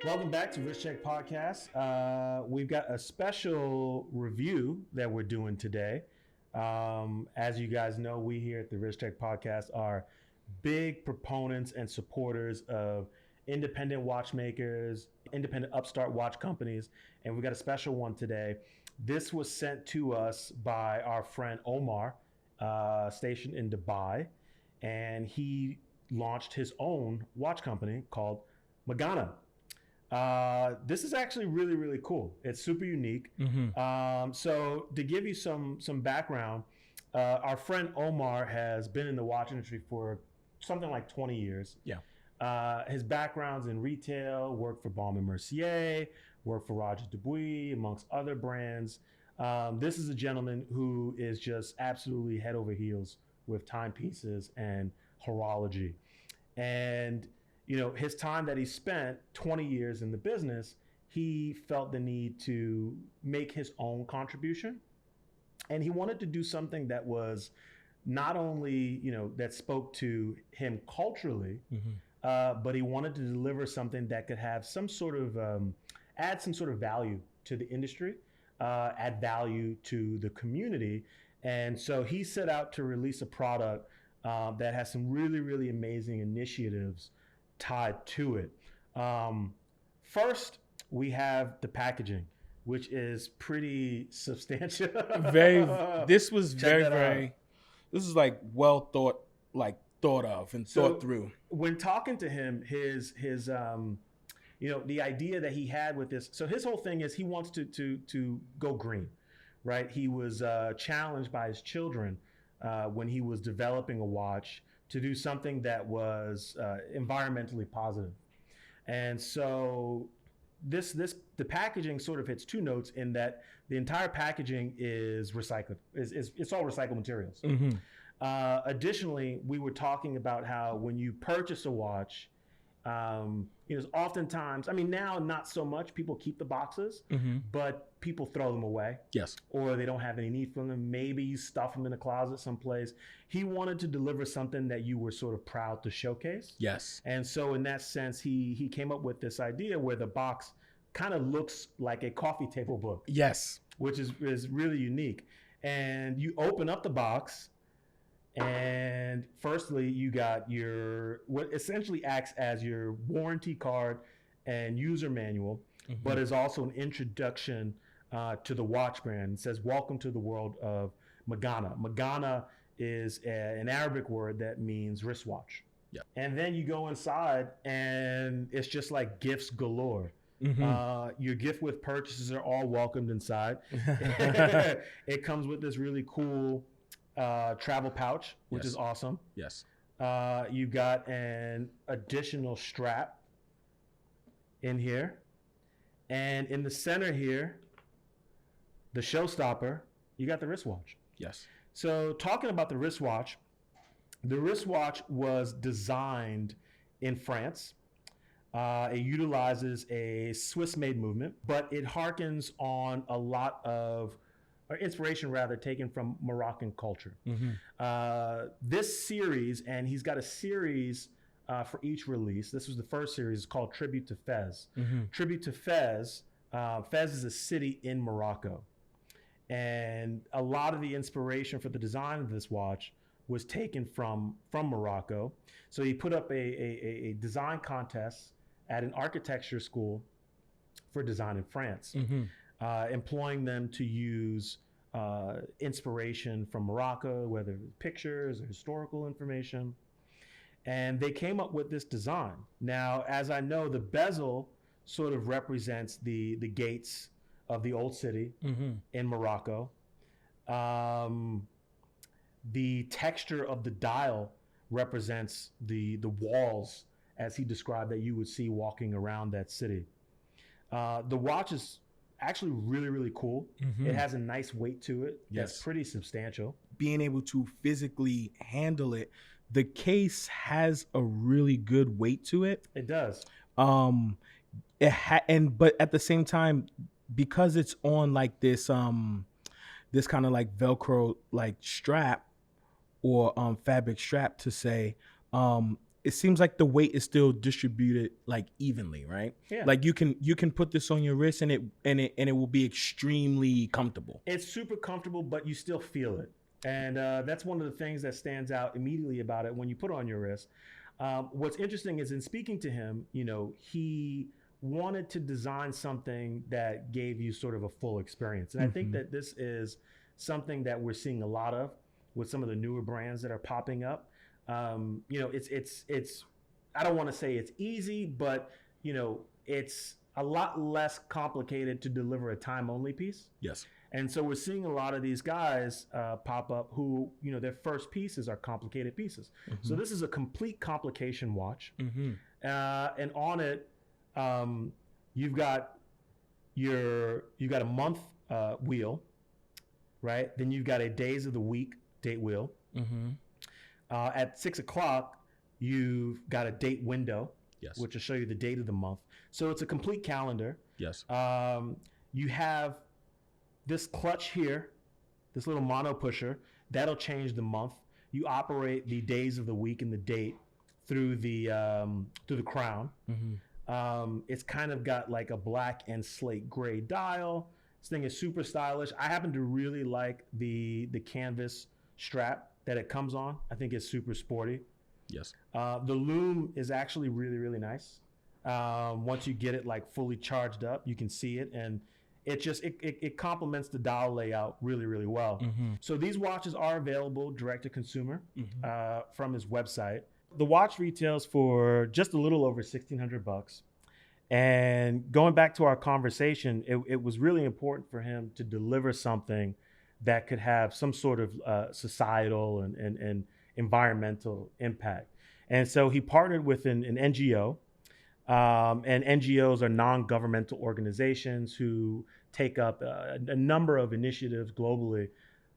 Welcome back to Risk Check Podcast. We've got a special review that we're doing today. As you guys know, we here at the Risk Check Podcast are big proponents and supporters of independent watchmakers, independent upstart watch companies, and we got a special one today. This was sent to us by our friend Omar, stationed in Dubai, and he launched his own watch company called Magana. This is actually really, really cool. It's super unique. So to give you some background, our friend Omar has been in the watch industry for something like 20 years. Yeah. His background's in retail, worked for Baume & Mercier, worked for Roger Dubuis, amongst other brands. This is a gentleman who is just absolutely head over heels with timepieces and horology. And you know, his time that he spent 20 years in the business, he felt the need to make his own contribution. And he wanted to do something that was not only, you know, that spoke to him culturally, but he wanted to deliver something that could have some sort of, add some sort of value to the industry, add value to the community. And so he set out to release a product that has some really, really amazing initiatives tied to it. First, we have the packaging, which is pretty substantial. This was very, this is like well thought of and thought through. When talking to him, his you know, the idea that he had with this, so his whole thing is he wants to go green, right? He was challenged by his children when he was developing a watch to do something that was environmentally positive. And so the packaging sort of hits two notes in that the entire packaging is recycled. It's all recycled materials. Additionally, we were talking about how when you purchase a watch, you know, oftentimes, I mean, now not so much, people keep the boxes, but people throw them away. Yes. Or they don't have any need for them. Maybe you stuff them in a closet someplace. He wanted to deliver something that you were sort of proud to showcase. Yes. And so in that sense, he came up with this idea where the box kind of looks like a coffee table book. Yes. Which is really unique. And you open up the box, and firstly, you got what essentially acts as your warranty card and user manual, but is also an introduction to the watch brand. It says, "Welcome to the world of Magana." Magana is an Arabic word that means wristwatch. Yeah. And then you go inside, and it's just like gifts galore. Your gift with purchases are all welcomed inside. It comes with this really cool travel pouch, which is awesome. Yes. You've got an additional strap in here. And in the center here, the showstopper, you got the wristwatch. Yes. So talking about the wristwatch was designed in France. It utilizes a Swiss-made movement, but it harkens on a lot of or inspiration rather taken from Moroccan culture. This series, and he's got a series for each release. This was the first series. It's called Tribute to Fez. Tribute to Fez. Fez is a city in Morocco. And a lot of the inspiration for the design of this watch was taken from Morocco. So he put up a design contest at an architecture school for design in France. Employing them to use inspiration from Morocco, whether pictures or historical information. And they came up with this design. Now, as I know, the bezel sort of represents the gates of the old city in Morocco. The texture of the dial represents the walls, as he described, that you would see walking around that city. The watch is actually really, really cool. It has a nice weight to it. That's pretty substantial. Being able to physically handle it, the case has a really good weight to it. It does. But at the same time, because it's on like this this kind of like Velcro like strap or fabric strap to say, it seems like the weight is still distributed like evenly, right? Yeah. Like you can put this on your wrist and it will be extremely comfortable. It's super comfortable, but you still feel it. And that's one of the things that stands out immediately about it when you put it on your wrist. What's interesting is in speaking to him, he wanted to design something that gave you sort of a full experience. And I think that this is something that we're seeing a lot of with some of the newer brands that are popping up. It's I don't want to say it's easy, but it's a lot less complicated to deliver a time only piece. Yes. And so we're seeing a lot of these guys pop up who, their first pieces are complicated pieces. So this is a complete complication watch. And on it, you've got a month wheel, right? Then you've got a days of the week date wheel. At 6 o'clock, you've got a date window, Yes. which will show you the date of the month. So it's a complete calendar. Yes. You have this clutch here, this little mono pusher, that'll change the month. You operate the days of the week and the date through the crown. It's kind of got like a black and slate gray dial. This thing is super stylish. I happen to really like the canvas strap that it comes on. I think it's super sporty. Yes. The loom is actually really, really nice. Once you get it like fully charged up, you can see it, and it complements the dial layout really, really well. So these watches are available direct to consumer from his website. The watch retails for just a little over $1,600. And going back to our conversation, it was really important for him to deliver something that could have some sort of societal and environmental impact. And so he partnered with an NGO. And NGOs are non-governmental organizations who take up a number of initiatives globally.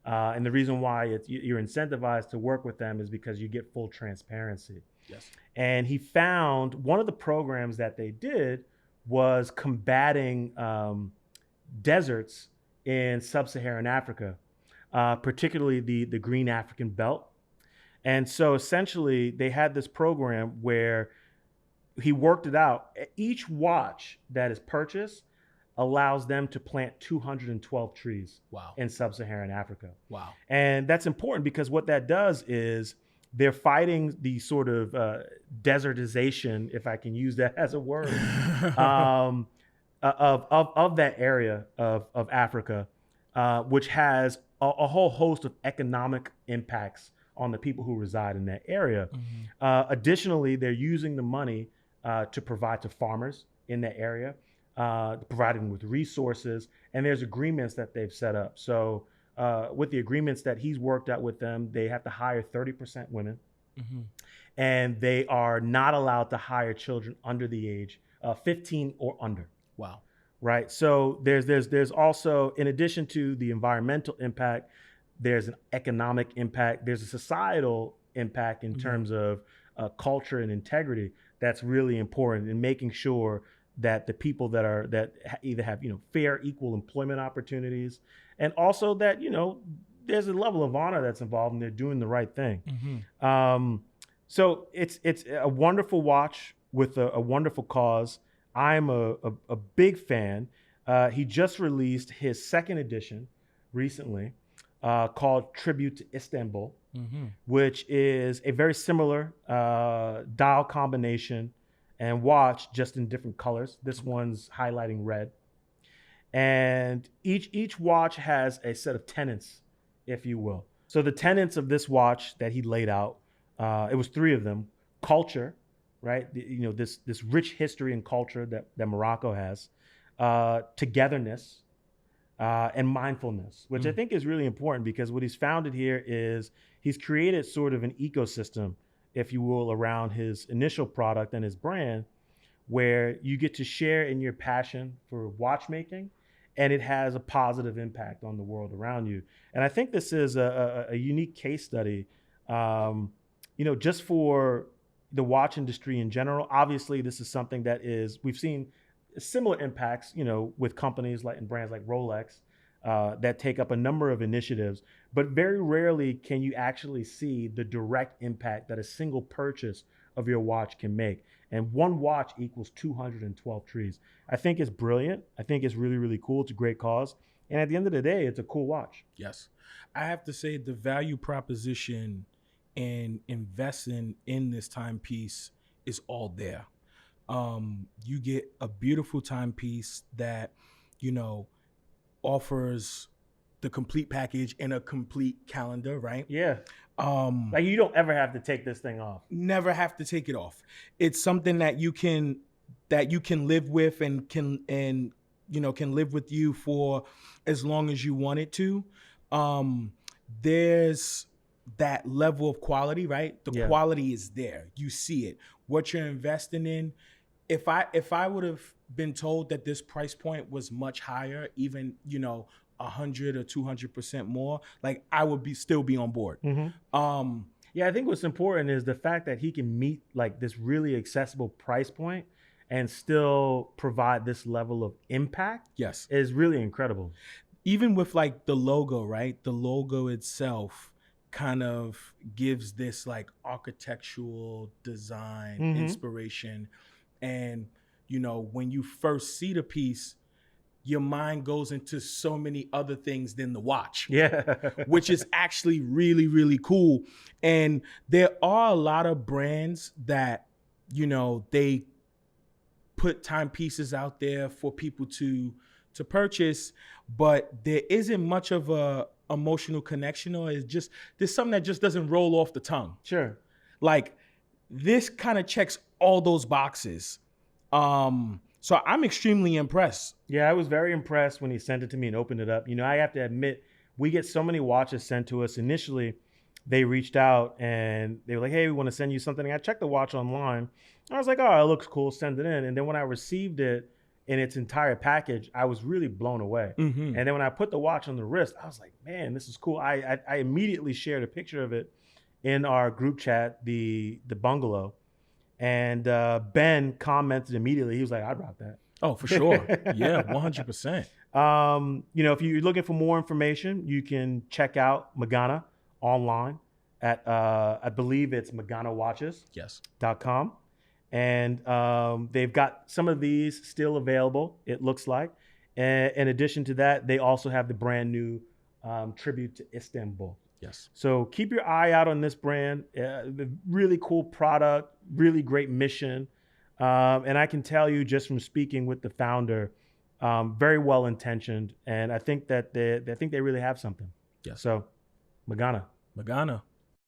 And the reason why you're incentivized to work with them is because you get full transparency. Yes. And he found one of the programs that they did was combating deserts in sub-Saharan Africa, particularly the Green African Belt. And so essentially they had this program where he worked it out. Each watch that is purchased allows them to plant 212 trees. Wow. In sub-Saharan Africa. Wow. And that's important because what that does is they're fighting the sort of desertization, if I can use that as a word, of that area of Africa, which has a whole host of economic impacts on the people who reside in that area. Additionally, they're using the money to provide to farmers in that area, providing them with resources, and there's agreements that they've set up. So with the agreements that he's worked out with them, they have to hire 30% women, and they are not allowed to hire children under the age 15 or under. Wow. Right. So there's also, in addition to the environmental impact, there's an economic impact. There's a societal impact in terms of culture and integrity that's really important in making sure that the people that either have fair, equal employment opportunities, and also that there's a level of honor that's involved and they're doing the right thing. So it's a wonderful watch with a wonderful cause. I'm a big fan. He just released his second edition recently, called Tribute to Istanbul, which is a very similar dial combination and watch, just in different colors. This one's highlighting red. And each watch has a set of tenets, if you will. So the tenets of this watch that he laid out, it was 3 of them: culture, right? This rich history and culture that Morocco has, togetherness, and mindfulness, which I think is really important because what he's founded here is he's created sort of an ecosystem, if you will, around his initial product and his brand, where you get to share in your passion for watchmaking, and it has a positive impact on the world around you. And I think this is a unique case study, just for the watch industry in general. Obviously, this is something that we've seen similar impacts, with companies and brands like Rolex that take up a number of initiatives, but very rarely can you actually see the direct impact that a single purchase of your watch can make. And one watch equals 212 trees. I think it's brilliant. I think it's really, really cool. It's a great cause. And at the end of the day, it's a cool watch. Yes. I have to say the value proposition in investing in this timepiece is all there. You get a beautiful timepiece that, offers the complete package and a complete calendar, right? Yeah. Like you don't ever have to take this thing off. Never have to take it off. It's something that you can live with and can live with you for as long as you want it to. There's that level of quality, right? The quality is there. You see it. What you're investing in. If I would have been told that this price point was much higher, even 100 or 200% more, like I would still be on board. Mm-hmm. Yeah, I think what's important is the fact that he can meet like this really accessible price point and still provide this level of impact. Yes, is really incredible. Even with like the logo, right? The logo itself kind of gives this like architectural design inspiration. And, when you first see the piece, your mind goes into so many other things than the watch. Yeah. Which is actually really, really cool. And there are a lot of brands that, they put timepieces out there for people to purchase, but there isn't much of a emotional connection, or it's just, there's something that just doesn't roll off the tongue. Sure. Like this kind of checks all those boxes. So I'm extremely impressed. Yeah, I was very impressed when he sent it to me and opened it up. I have to admit, we get so many watches sent to us. Initially, they reached out and they were like, hey, we want to send you something. And I checked the watch online. I was like, oh, it looks cool. Send it in. And then when I received it in its entire package, I was really blown away. Mm-hmm. And then when I put the watch on the wrist, I was like, man, this is cool. I immediately shared a picture of it in our group chat, the bungalow. And Ben commented immediately. He was like, I'd rock that. Oh, for sure. Yeah, 100%. If you're looking for more information, you can check out Magana online at, I believe it's Magana Watches. Yes. .com. And they've got some of these still available, it looks like. And in addition to that, they also have the brand new Tribute to Istanbul. Yes. So keep your eye out on this brand. Really cool product, really great mission. And I can tell you just from speaking with the founder, very well intentioned. And I think that they really have something. Yes. So Magana.